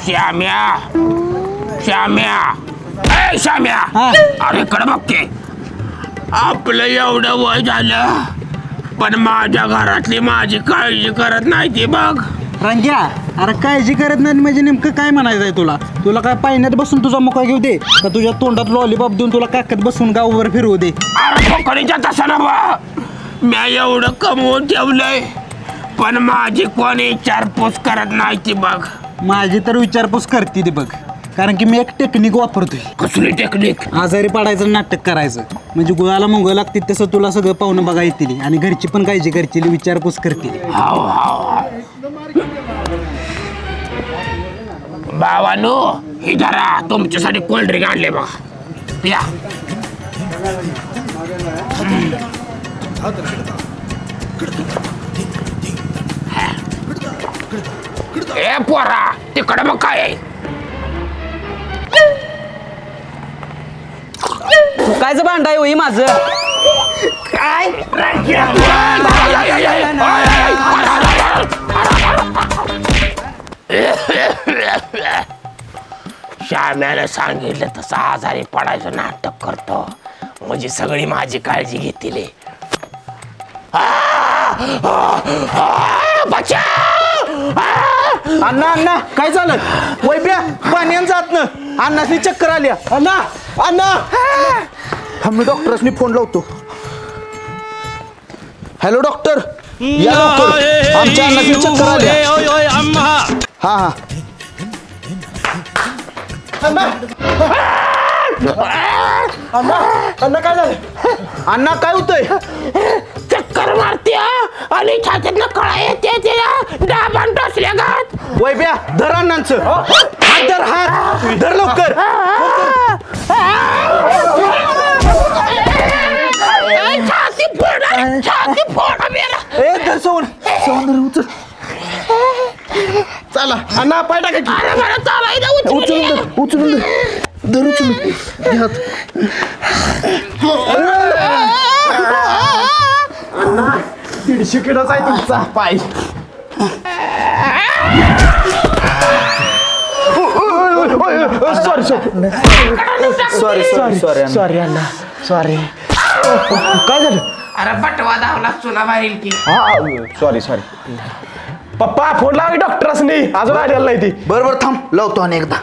श्याम्या श्याम्या ए श्याम्या अरे इकडे बघ की आपलं एवढं वय झालं पण माझ्या घरातली माझी काळजी करत नाही ती बघ. रंग्या अरे काळजी करत नाही म्हणजे नेमकं काय म्हणायचं आहे तुला? तुला काय पाण्यात बसून तुझा मुका घेऊ दे का तुझ्या तोंडात लॉलीपॉप देऊन तुला काकत बसून गावभर फिरवू दे? अरे फकडीच्या तसं ना बा मी एवढं कमवून ठेवलंय पण माझी कोणी विचारपूस करत नाही ती बघ. माझी तर विचारपूस करते ती बघ कारण की मी एक टेक्निक वापरतोय. कसली टेक्निक? आजारी पडायचं नाटक करायचं म्हणजे गुळाला मुंग लागतील तसं तुला सगळं पाहुणं बघा येतील आणि घरची पण काळजी करतील विचारपूस करतील. बाबांनो ही जरा तुमच्यासाठी कोल्ड्रिंक आणले बघा पिया. ए पोरा तिकडे मग काय आहे? कायचं भांड आहे होई माझं? काय श्याम्याने सांगितलं तसं आजारी पडायचं नाटक करतो म्हणजे सगळी माझी काळजी घेतील. अण्णा अण्णा काय झालं? वैब्या पाण्यानं जात ना अण्णासनी चक्कर आल्या. अण्णा अण्णा मी डॉक्टरसनी फोन लावतो. हॅलो डॉक्टर या लवकर आमच्या अण्णासनी चक्कर आल्या. हा हा अण्णा काय झालं? अण्णा काय होतंय? चक्कर मारते आणि छातीतनं कळा येते डाबान टोचल्या गात. वैब्या धर अण्णांचं हात धर हात धर लवकर. छाती फोडा मेरा. ए धर सोन धर उचल. चला अण्णा पाय टाका की. अरे मला चालायला उचलून धर उचलून हात. 150 किलोचा आहे तुमचा पाय. सॉरी अण्णा सॉरी. काय झालं? अरे बटवा धावला चुना मारील की. सॉरी पप्पा फोन लावा डॉक्टरसनी अजून आलेला नाही ती. बरोबर थांब लावतो आणि एकदा.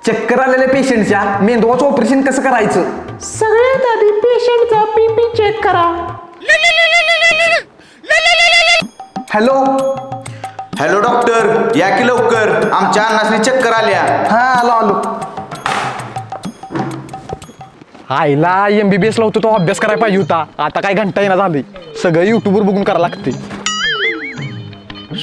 चक्कर आलेल्या पेशंटच्या मेंदवाचं ऑपरेशन कसं करायचं? सगळ्यात आधी पेशंटचा बीपी चेक करा. हॅलो डॉक्टर या की लवकर आमच्या अण्णासनी चक्कर आल्या. हा आलो. आईला MBBS ला होतो तो अभ्यास करायला पाहिजे होता. आता काय घंटा येणार झाली सगळं युट्यूबवर बघून करायला लागते.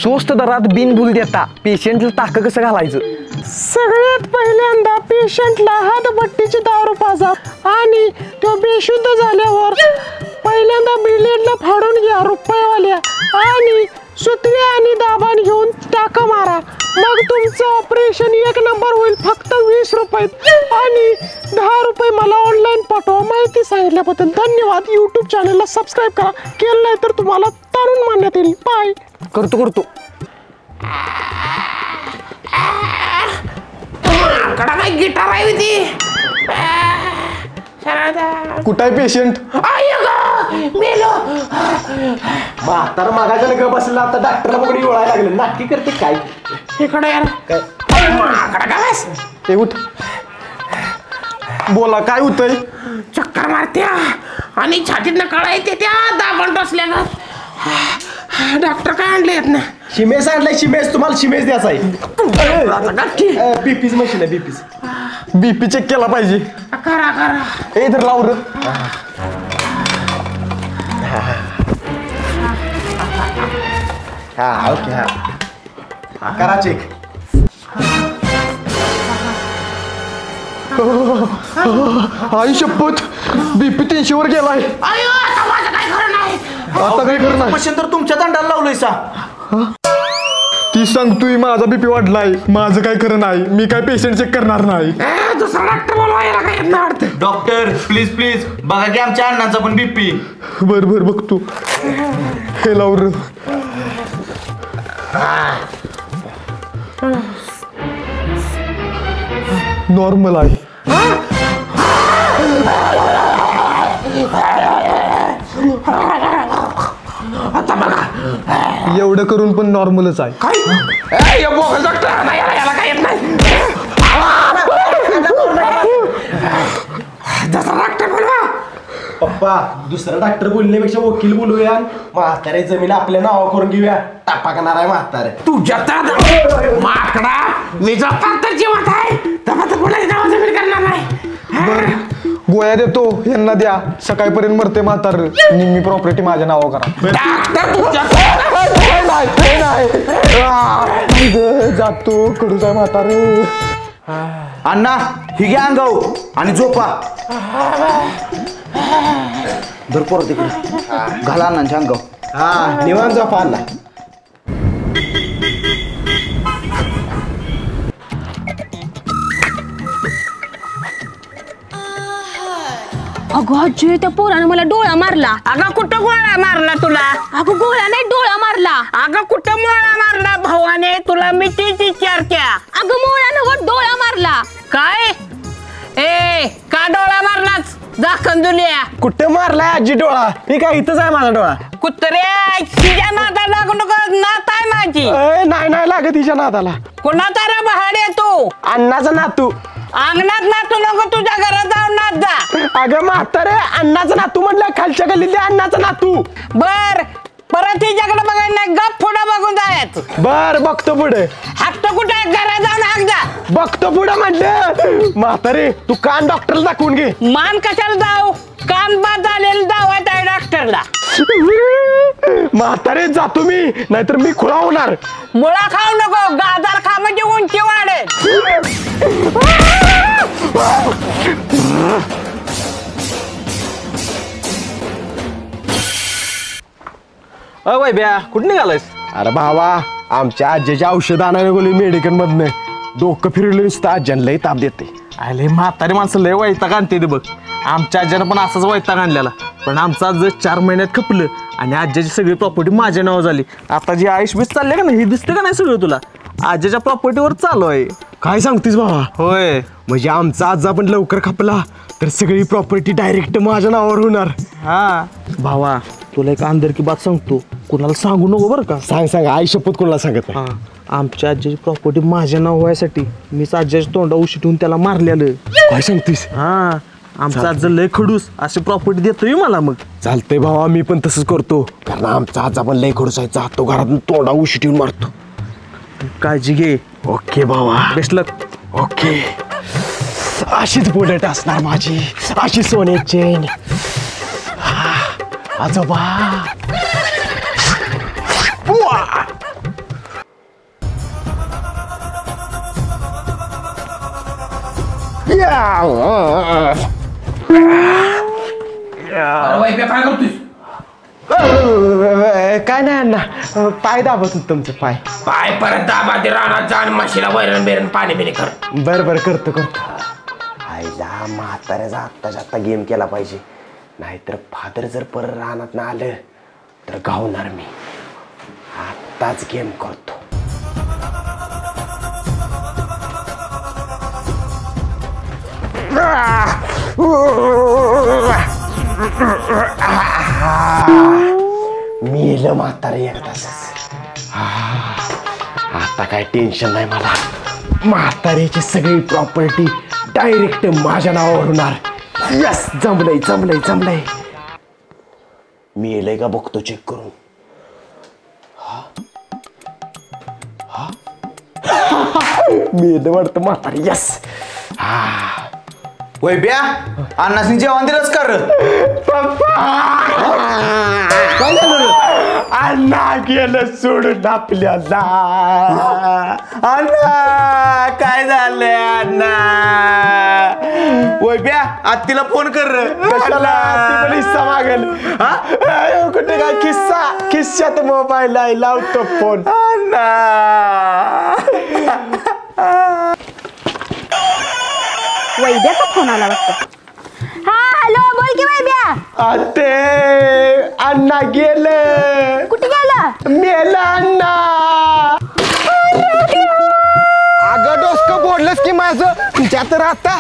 स्वस्त दरात बिनबुल देता पेशंटला टाक कसं घालायचं? सगळ्यात पहिल्यांदा पेशंटला हातभट्टीची दारू पाजा आणि तो बेशुद्ध झाल्यावर पहिल्यांदा ब्लेडला फाडून घ्या रुपयावाल्या आणि सुतळी आणि दाबान घेऊन टाका मारा. मग तुमचं ऑपरेशन 1 नंबर होईल. फक्त 20 रुपये आणि 10 रुपये मला ऑनलाईन पाठवा. माहिती सांगितल्याबद्दल धन्यवाद. यूट्यूब चॅनलला सबस्क्राईब करा. केलं नाही तर तुम्हाला तारून मानण्यात येईल. बाय. करतो काय गिटार आहे ती? कुठं आहे पेशंट? मेलो. म्हातारा मागायचं ग बसला आता डॉक्टरला बघडी ओळायला लागलं. नाटकी करते काय? इकडे यार ते उठ बोला काय होतंय? चक्कर मारत्या आणि छातीतनं कळा येते त्या दाबण टोचल्या का. डॉक्टर काय आणले आहेत ना? शिमेस आणलाय. शिमेस तुम्हाला शिमेस द्यायचा आहे. बीपीच मशीन आहे. बीपीच BP चेक केला पाहिजे. करा ए धर लावर. हा ओके हा करा चेक. आई शपथ BP 300 वर गेलाय. आता माझं काय खरं नाही. आता काय करणार? मशीन तर तुमच्या दंडाला लावलंय सा. ती सांगतोय माझा BP वाढलाय. माझं काय खरं नाही. मी काय पेशंट चेक करणार नाही. दुसरा डॉक्टर बोलवायला काय येत नाही. डॉक्टर प्लीज बघा की आमच्या अण्णांचा पण BP. बर बघतो. हे लावर. नॉर्मल आहे. आता बघा एवढं करून पण नॉर्मलच आहे. काय डॉक्टर नाही याला काय येत नाही. जसा डॉक्टर बोलवा. पप्पा दुसरा डॉक्टर बोलण्यापेक्षा वकील बोलूया. म्हातारे जमीन आपल्या नावा करून घेऊया. टापा करणार आहे म्हातारे. तुझ्या तर माकडा मी जपा तर जिवंत आहे तर कोणाची नाव जमीन करणार नाही. गोळ्या देतो यांना द्या. सकाळपर्यंत मरते म्हातार. निम्मी प्रॉपर्टी माझ्या नावावर करा. डॉक्टर तुझ्या जातो कडूच आहे म्हातार. अण्णा ही घ्या अंगाऊ आणि झोपा. धरपोर तिकडे घाला अण्णांच्या अंगाऊ. हा निवांत झोपा अण्णा. अगं आजी त्या पोरानं मला डोळा मारला. अगं कुठं गोळा मारला तुला? अगं गोळा नाही डोळा मारला. अगं कुठं मोळा मारला भावाने तुला? मी तीच विचारत्या. अगं मोळ्यानं डोळा मारला. काय ए का डोळा मारलाच? दाखन दुनिया कुठे मारलाय आजी डोळा? हे काय इथंच आहे माझा डोळा. कुत्र्या तिच्या नाता लागू नको. नात आहे माझी. नाही नाही लागत तिच्या नाताला. कुणाचा रे बहाडे तू? अण्णाचा नातू. अंगणात नातू नको तुझ्या घरात जाऊन नात जा. अगं म्हातारे अण्णाचा नातू म्हटलं खालच्या गल्लीतल्या अण्णाचा नातू. बर परत तिच्याकडे बघायला नाही. गप पुढे बघून जायचं. बर बघतो पुढे. हाकतो कुठे? घरात जाऊन हाक जा. बघतो पुढे म्हटलं. म्हातारे तू कान डॉक्टरला दाखवून घे. मान कशाला जाऊ? कान बाद झालेलं दावायचं आहे डॉक्टरला. म्हातारे जातो मी नाहीतर मी खुळा होणार. मुळा खाऊ नको. गाजर खा म्हणजे उंची वाढेल. अय ब्या कुठं निघालायस? अरे भावा आमच्या आजीच्या औषध आणायला गेलो मेडिकल मधनं. डोकं फिरलं नुसतं आज्याला लई ताप देते. अरे म्हातारी माणसं लय वैताग आणते ते बघ. आमच्या आज्यानं पण असाच वैताग आणलेला. पण आमचं आज 4 महिन्यात खपलं आणि आज्याची सगळी प्रॉपर्टी माझ्या नाव झाली. आता जी आयुष बीस चालले का नाही हे दिसते का नाही सगळं तुला? आज्याच्या प्रॉपर्टीवर चालू आहे. काय सांगतेस भावा? होय म्हणजे आमचा आजा पण लवकर खपला तर सगळी प्रॉपर्टी डायरेक्ट माझ्या नावावर होणार. हा भावा तुला एक अंदरकी बात सांगतो. कुणाला सांगू नको बरं का? सांग सांग. आई शपथ कोणाला सांगत नाही. आमच्या आज्याची प्रॉपर्टी माझ्या नाव व्हायसाठी मीच आज्याच्या तोंडा उशिटून त्याला मारलेलं. काय सांगतेस? हा आमचा आजा लय खडूस अशी प्रॉपर्टी देतोय मला. मग चालतंय भावा मी पण तसंच करतो कारण आमचा आजा पण लय खडूस आहे. जातो घरातून तोंडा उशी ठेवून मारतो. काळजी घे. ओके भावा. बेस्ट लक. ओके. अशीच बुलेट असणार माझी. अशी सोन्याची चेन. आजोबा काय करतोस? काय नाही अण्णा पाय दाबत होत तुमचं पाय. पाय परत दाबा ते रानात जाण म्हशीला वैरण बेरण पाणी बिणी कर. बरं बरं करतो करतो. आईला म्हाताऱ्याचा आत्ताच्या आत्ता गेम केला पाहिजे नाहीतर फादर जर परत रानात ना आलं तर गावणार मी. आत्ताच गेम करतो. मेलं म्हातारे एकदाच. आता काय टेन्शन नाही मला. म्हाताऱ्याची सगळी प्रॉपर्टी डायरेक्ट माझ्या नावावर होणार. यस जमलंय जमलंय जमलंय. मेलंय का बघतो चेक करून. मेलं वाटतं म्हातारे. यस. वैब्या अण्णासनी जेवण दिलंच कर. अण्णा गेलं सोडून आपल्याला. अण्णा काय झालंय अण्णा? वैब्या आत्तीला फोन कर. कशाला? ती पण हिस्सा मागेल. कुठे काय खिस्सा? खिस्सात मोबाईल आहे लावतो फोन. अण्णा वैद्याचा फोन आला वाटतं. हा हॅलो बोल की वैद्या. अण्णा गेलं. कुठे गेला? मेला अण्णा. तुमच्या तर आता